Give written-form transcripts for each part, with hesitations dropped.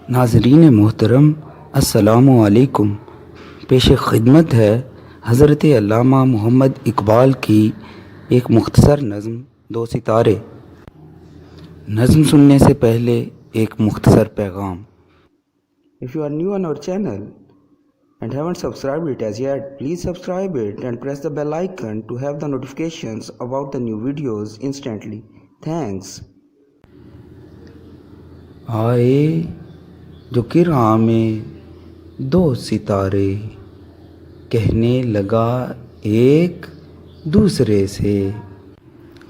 ناظرین محترم السلام علیکم۔ پیش خدمت ہے حضرت علامہ محمد اقبال کی ایک مختصر نظم دو ستارے۔ نظم سننے سے پہلے ایک مختصر پیغام۔ If you are new on our channel and haven't subscribed it as yet, please subscribe it and press the bell icon to have the notifications about the new videos instantly. Thanks. آئے جو کرام میں دو ستارے، کہنے لگا ایک دوسرے سے،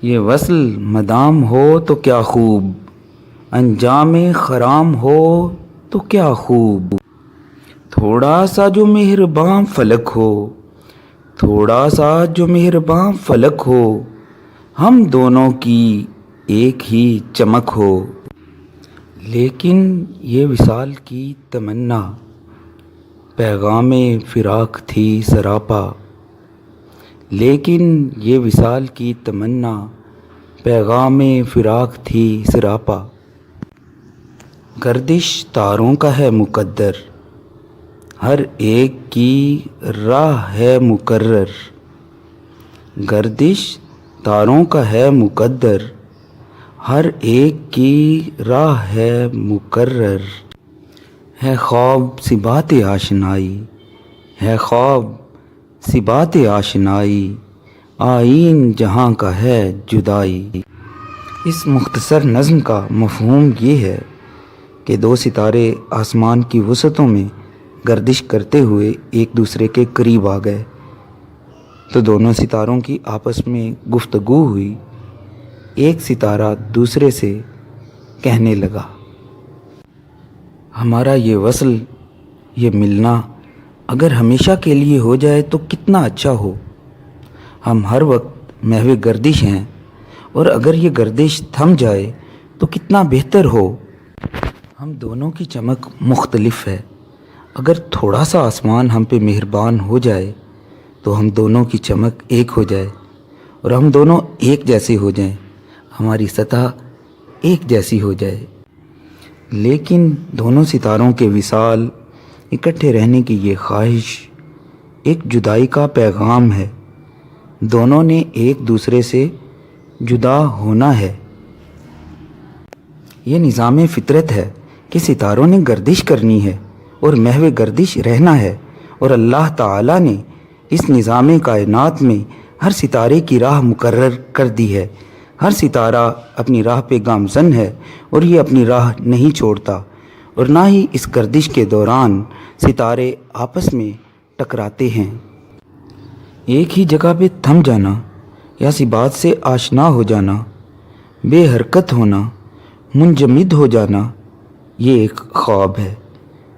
یہ وصل مدام ہو تو کیا خوب، انجام خرام ہو تو کیا خوب۔ تھوڑا سا جو مہرباں فلک ہو، تھوڑا سا جو مہرباں فلک ہو، ہم دونوں کی ایک ہی چمک ہو۔ لیکن یہ وصال کی تمنا، پیغام فراق تھی سراپا۔ لیکن یہ وصال کی تمنا، پیغام فراق تھی سراپا۔ گردش تاروں کا ہے مقدر، ہر ایک کی راہ ہے مقرر۔ گردش تاروں کا ہے مقدر، ہر ایک کی راہ ہے مقرر۔ ہے خواب سی بات آشنائی، ہے خواب سی بات آشنائی، آئین جہاں کا ہے جدائی۔ اس مختصر نظم کا مفہوم یہ ہے کہ دو ستارے آسمان کی وسعتوں میں گردش کرتے ہوئے ایک دوسرے کے قریب آ گئے تو دونوں ستاروں کی آپس میں گفتگو ہوئی۔ ایک ستارہ دوسرے سے کہنے لگا، ہمارا یہ وصل، یہ ملنا اگر ہمیشہ کے لیے ہو جائے تو کتنا اچھا ہو۔ ہم ہر وقت محو گردش ہیں، اور اگر یہ گردش تھم جائے تو کتنا بہتر ہو۔ ہم دونوں کی چمک مختلف ہے، اگر تھوڑا سا آسمان ہم پہ مہربان ہو جائے تو ہم دونوں کی چمک ایک ہو جائے اور ہم دونوں ایک جیسے ہو جائیں، ہماری سطح ایک جیسی ہو جائے۔ لیکن دونوں ستاروں کے وصال، اکٹھے رہنے کی یہ خواہش، ایک جدائی کا پیغام ہے۔ دونوں نے ایک دوسرے سے جدا ہونا ہے۔ یہ نظام فطرت ہے کہ ستاروں نے گردش کرنی ہے اور محو گردش رہنا ہے، اور اللہ تعالیٰ نے اس نظام کائنات میں ہر ستارے کی راہ مقرر کر دی ہے۔ ہر ستارہ اپنی راہ پہ گامزن ہے اور یہ اپنی راہ نہیں چھوڑتا، اور نہ ہی اس گردش کے دوران ستارے آپس میں ٹکراتے ہیں۔ ایک ہی جگہ پہ تھم جانا یا سی بات سے آشنا ہو جانا، بے حرکت ہونا، منجمد ہو جانا، یہ ایک خواب ہے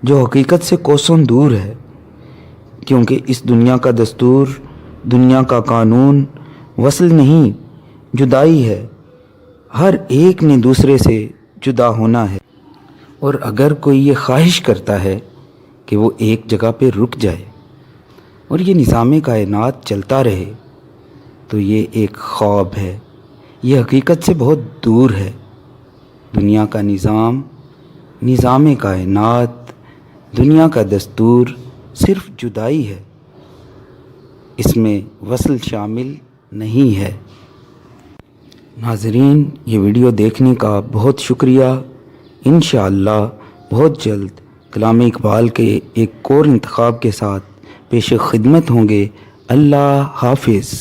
جو حقیقت سے کوسوں دور ہے، کیونکہ اس دنیا کا دستور، دنیا کا قانون وصل نہیں، جدائی ہے۔ ہر ایک نے دوسرے سے جدا ہونا ہے، اور اگر کوئی یہ خواہش کرتا ہے کہ وہ ایک جگہ پہ رک جائے اور یہ نظام کائنات چلتا رہے تو یہ ایک خواب ہے، یہ حقیقت سے بہت دور ہے۔ دنیا کا نظام، نظام کائنات، دنیا کا دستور صرف جدائی ہے، اس میں وصل شامل نہیں ہے۔ ناظرین، یہ ویڈیو دیکھنے کا بہت شکریہ۔ انشاءاللہ بہت جلد کلام اقبال کے ایک اور انتخاب کے ساتھ پیش خدمت ہوں گے۔ اللہ حافظ۔